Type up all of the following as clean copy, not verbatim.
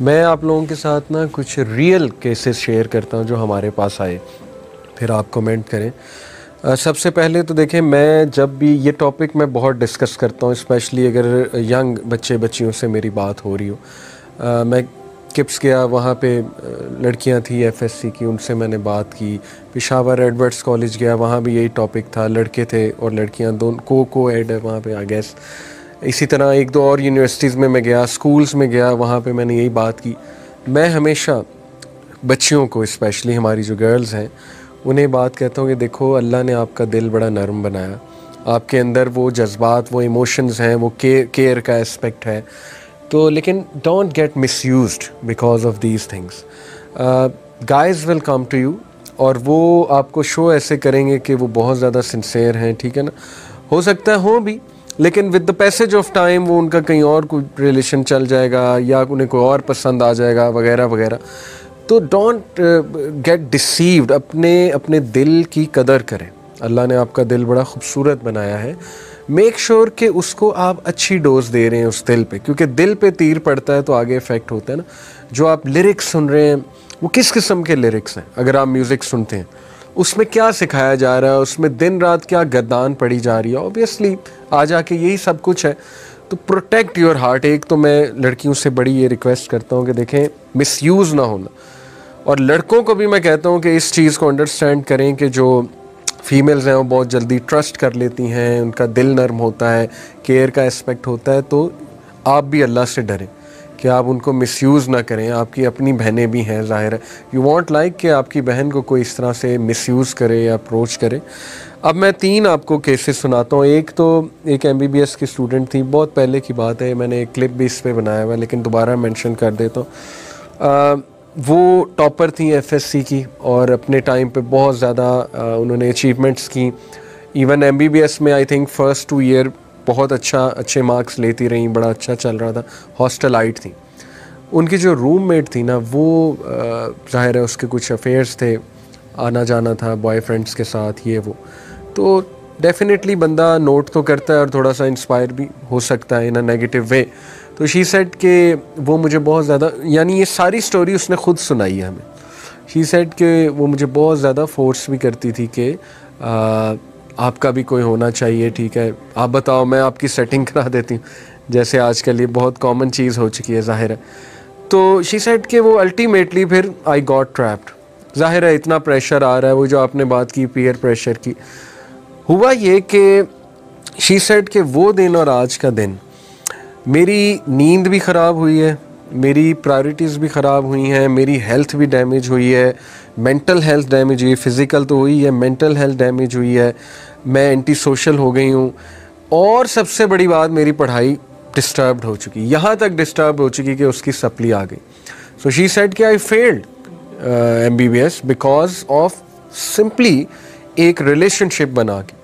मैं आप लोगों के साथ ना कुछ रियल केसेस शेयर करता हूँ जो हमारे पास आए, फिर आप कमेंट करें। सबसे पहले तो देखें, मैं जब भी ये टॉपिक मैं बहुत डिस्कस करता हूँ, स्पेशली अगर यंग बच्चे बच्चियों से मेरी बात हो रही हो। मैं किप्स गया, वहाँ पे लड़कियाँ थी एफएससी की, उनसे मैंने बात की। पेशावर एडवर्ड्स कॉलेज गया, वहाँ भी यही टॉपिक था, लड़के थे और लड़कियाँ दोनों को एड है वहाँ पे आई गेस। इसी तरह एक दो और यूनिवर्सिटीज़ में मैं गया, स्कूल्स में गया, वहाँ पे मैंने यही बात की। मैं हमेशा बच्चियों को, स्पेशली हमारी जो गर्ल्स हैं, उन्हें बात कहता हूँ कि देखो, अल्लाह ने आपका दिल बड़ा नरम बनाया, आपके अंदर वो जज्बात, वो इमोशंस हैं, वो केयर का एस्पेक्ट है, तो लेकिन don't get misused because of these things. Guys will come to you और वो आपको शो ऐसे करेंगे कि वो बहुत ज़्यादा सिंसेयर हैं, ठीक है ना। हो सकता है हो भी, लेकिन with the passage of time वो उनका कहीं और कोई रिलेशन चल जाएगा या उन्हें कोई और पसंद आ जाएगा वगैरह वगैरह। तो डोंट गेट डिसीव्ड, अपने दिल की कदर करें। अल्लाह ने आपका दिल बड़ा खूबसूरत बनाया है, मेक श्योर कि उसको आप अच्छी डोज दे रहे हैं उस दिल पे, क्योंकि दिल पे तीर पड़ता है तो आगे इफ़ेक्ट होता है ना। जो आप लिरिक्स सुन रहे हैं वो किस किस्म के लिरिक्स हैं, अगर आप म्यूज़िक सुनते हैं उसमें क्या सिखाया जा रहा है, उसमें दिन रात क्या गर्दान पड़ी जा रही है, ऑब्वियसली आ जाके यही सब कुछ है। तो प्रोटेक्ट योर हार्ट। एक तो मैं लड़कियों से बड़ी ये रिक्वेस्ट करता हूँ कि देखें, मिसयूज़ ना होना, और लड़कों को भी मैं कहता हूँ कि इस चीज़ को अंडरस्टैंड करें कि जो फीमेल्स हैं वो बहुत जल्दी ट्रस्ट कर लेती हैं, उनका दिल नर्म होता है, केयर का एस्पेक्ट होता है। तो आप भी अल्लाह से डरें कि आप उनको मिसयूज़ ना करें। आपकी अपनी बहनें भी हैं, ज़ाहिर है यू वांट लाइक कि आपकी बहन को कोई इस तरह से मिसयूज़ करे या अप्रोच करे। अब मैं 3 आपको केसेस सुनाता हूँ। एक तो एक MBBS की स्टूडेंट थी, बहुत पहले की बात है, मैंने एक क्लिप भी इस पर बनाया हुआ है लेकिन दोबारा मेंशन कर देता हूँ। वो टॉपर थी FSC की और अपने टाइम पे बहुत ज़्यादा उन्होंने अचीवमेंट्स की। इवन MBBS में आई थिंक फ़र्स्ट 2 ईयर बहुत अच्छे मार्क्स लेती रहीं, बड़ा अच्छा चल रहा था। हॉस्टलाइट थी। उनकी जो रूममेट थी ना, वो ज़ाहिर है उसके कुछ अफेयर्स थे, आना जाना था बॉयफ्रेंड्स के साथ, ये वो। तो डेफिनेटली बंदा नोट तो करता है और थोड़ा सा इंस्पायर भी हो सकता है इन अ नेगेटिव वे। तो शी सेड कि वो मुझे बहुत ज़्यादा, यानी ये सारी स्टोरी उसने ख़ुद सुनाई है हमें। शी सेड कि वो मुझे बहुत ज़्यादा फोर्स भी करती थी कि आपका भी कोई होना चाहिए, ठीक है, आप बताओ, मैं आपकी सेटिंग करा देती हूँ, जैसे आजकल ये बहुत कॉमन चीज़ हो चुकी है, ज़ाहिर है। तो शी सेड कि वो अल्टीमेटली फिर आई गॉट ट्रैप्ड। ज़ाहिर है इतना प्रेशर आ रहा है, वो जो आपने बात की पीयर प्रेशर की, हुआ ये कि शी सेड कि वो दिन और आज का दिन मेरी नींद भी ख़राब हुई है, मेरी प्रायोरिटीज़ भी ख़राब हुई हैं, मेरी हेल्थ भी डैमेज हुई है, मेंटल हेल्थ डैमेज हुई है, फ़िज़िकल तो हुई है, मेंटल हेल्थ डैमेज हुई है, मैं एंटी सोशल हो गई हूँ, और सबसे बड़ी बात, मेरी पढ़ाई डिस्टर्ब्ड हो चुकी, यहाँ तक डिस्टर्ब हो चुकी कि उसकी सप्ली आ गई। सो शी सेड कि I failed MBBS because of simply एक रिलेशनशिप बना के।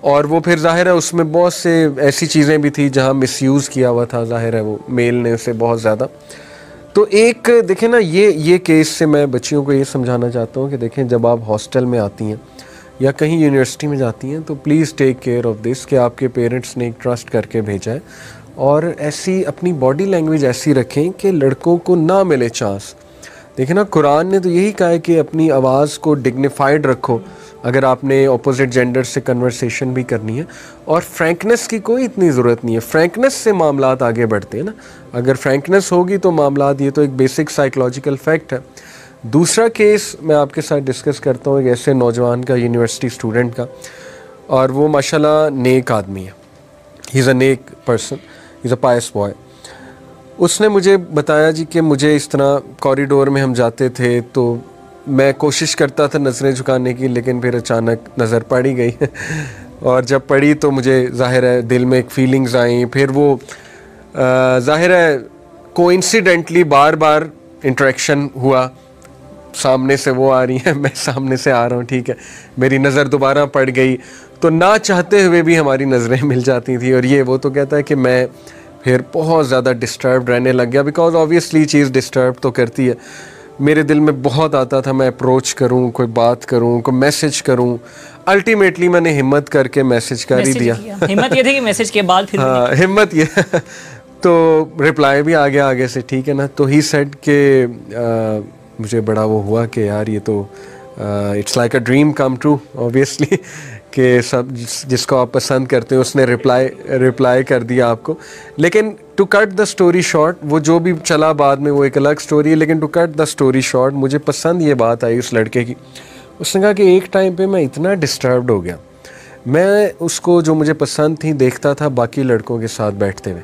और वो फिर ज़ाहिर है उसमें बहुत से ऐसी चीज़ें भी थी जहाँ मिसयूज़ किया हुआ था, ज़ाहिर है वो मेल ने उसे बहुत ज़्यादा। तो एक देखें ना, ये केस से मैं बच्चियों को ये समझाना चाहता हूँ कि देखें, जब आप हॉस्टल में आती हैं या कहीं यूनिवर्सिटी में जाती हैं तो please take care of this कि आपके पेरेंट्स ने एक ट्रस्ट करके भेजा है, और ऐसी अपनी बॉडी लैंग्वेज ऐसी रखें कि लड़कों को ना मिले चांस। देखिए ना, कुरान ने तो यही कहा है कि अपनी आवाज़ को डिग्निफाइड रखो अगर आपने ऑपोजिट जेंडर से कन्वर्सेशन भी करनी है, और फ्रैंकनेस की कोई इतनी ज़रूरत नहीं है। फ्रैंकनेस से मामलात आगे बढ़ते हैं ना, अगर फ्रैंकनेस होगी तो मामलात, ये तो एक बेसिक साइकोलॉजिकल फैक्ट है। दूसरा केस मैं आपके साथ डिस्कस करता हूँ एक ऐसे नौजवान का, यूनिवर्सिटी स्टूडेंट का, और वो माशाल्लाह नेक आदमी है, ही इज़ अ नेक person, he is a pious boy. उसने मुझे बताया जी कि मुझे इस तरह कॉरिडोर में हम जाते थे तो मैं कोशिश करता था नज़रें झुकाने की, लेकिन फिर अचानक नज़र पड़ ही गई और जब पड़ी तो मुझे ज़ाहिर है दिल में एक फीलिंग्स आई। फिर वो ज़ाहिर है कोइंसिडेंटली बार बार इंटरेक्शन हुआ, सामने से वो आ रही है, मैं सामने से आ रहा हूँ, ठीक है, मेरी नज़र दोबारा पड़ गई, तो ना चाहते हुए भी हमारी नज़रें मिल जाती थी। और ये वो तो कहता है कि मैं फिर बहुत ज़्यादा डिस्टर्ब रहने लग गया, बिकॉज ऑब्वियसली चीज़ डिस्टर्ब तो करती है। मेरे दिल में बहुत आता था मैं अप्रोच करूं, कोई बात करूं, कोई मैसेज करूं। अल्टीमेटली मैंने हिम्मत करके मैसेज कर ही दिया। हिम्मत ये थी कि मैसेज के बाद फिर हाँ, हिम्मत ये तो रिप्लाई भी आ गया आगे से, ठीक है ना। तो ही सेड के मुझे बड़ा वो हुआ कि यार ये तो it's like a dream come true obviously कि सब जिसको आप पसंद करते हो उसने रिप्लाई कर दिया आपको। लेकिन to cut the story short, वो जो भी चला बाद में वो एक अलग स्टोरी है, लेकिन to cut the story short मुझे पसंद ये बात आई उस लड़के की। उसने कहा कि एक टाइम पे मैं इतना डिस्टर्ब्ड हो गया, मैं उसको जो मुझे पसंद थी देखता था बाकी लड़कों के साथ बैठते हुए,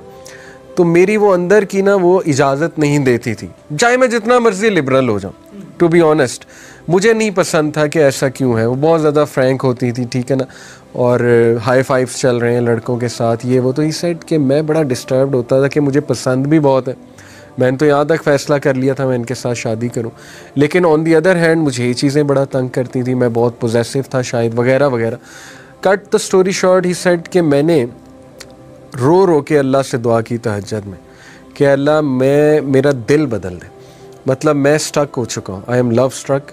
तो मेरी वो अंदर की ना वो इजाज़त नहीं देती थी, चाहे मैं जितना मर्जी लिबरल हो जाऊँ। टू बी ऑनेस्ट मुझे नहीं पसंद था कि ऐसा क्यों है। वो बहुत ज़्यादा फ्रैंक होती थी, ठीक है ना, और हाई फाइव्स चल रहे हैं लड़कों के साथ ये वो। तो इस साइड कि मैं बड़ा डिस्टर्ब्ड होता था कि मुझे पसंद भी बहुत है, मैंने तो यहाँ तक फ़ैसला कर लिया था मैं इनके साथ शादी करूँ। लेकिन ऑन दी अदर हैंड मुझे ये चीज़ें बड़ा तंग करती थी, मैं बहुत पोजेसिव था शायद, वगैरह वगैरह। Cut the story short, he said कि मैंने रो रो के अल्लाह से दुआ की तहज्जुद में कि अल्लाह मेरा दिल बदल दे। मतलब मैं स्टक हो चुका हूँ, आई एम लव स्ट्रक,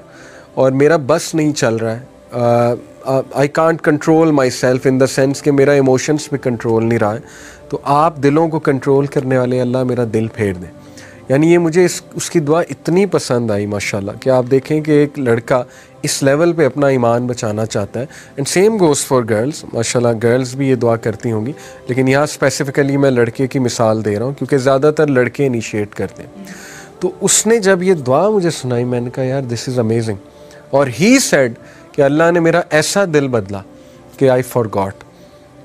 और मेरा बस नहीं चल रहा है। I can't control my self in the sense कि मेरा इमोशंस पे कंट्रोल नहीं रहा है। तो आप दिलों को कंट्रोल करने वाले अल्लाह मेरा दिल फेर दें। यानी ये मुझे उसकी दुआ इतनी पसंद आई माशाल्लाह कि आप देखें कि एक लड़का इस लेवल पे अपना ईमान बचाना चाहता है। And same goes for girls, माशाल्लाह गर्ल्स भी ये दुआ करती होंगी, लेकिन यहाँ स्पेसिफ़िकली मैं लड़के की मिसाल दे रहा हूँ क्योंकि ज़्यादातर लड़के इनिशिएट करते हैं। तो उसने जब ये दुआ मुझे सुनाई, मैंने कहा यार दिस इज़ अमेजिंग। और ही सेड कि अल्लाह ने मेरा ऐसा दिल बदला कि आई फॉरगॉट।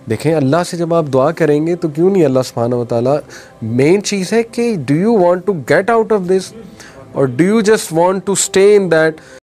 देखें अल्लाह से जब आप दुआ करेंगे तो क्यों नहीं, अल्लाह सुब्हानहू व तआला, मेन चीज़ है कि do you want to get out of this or do you just want to stay in that.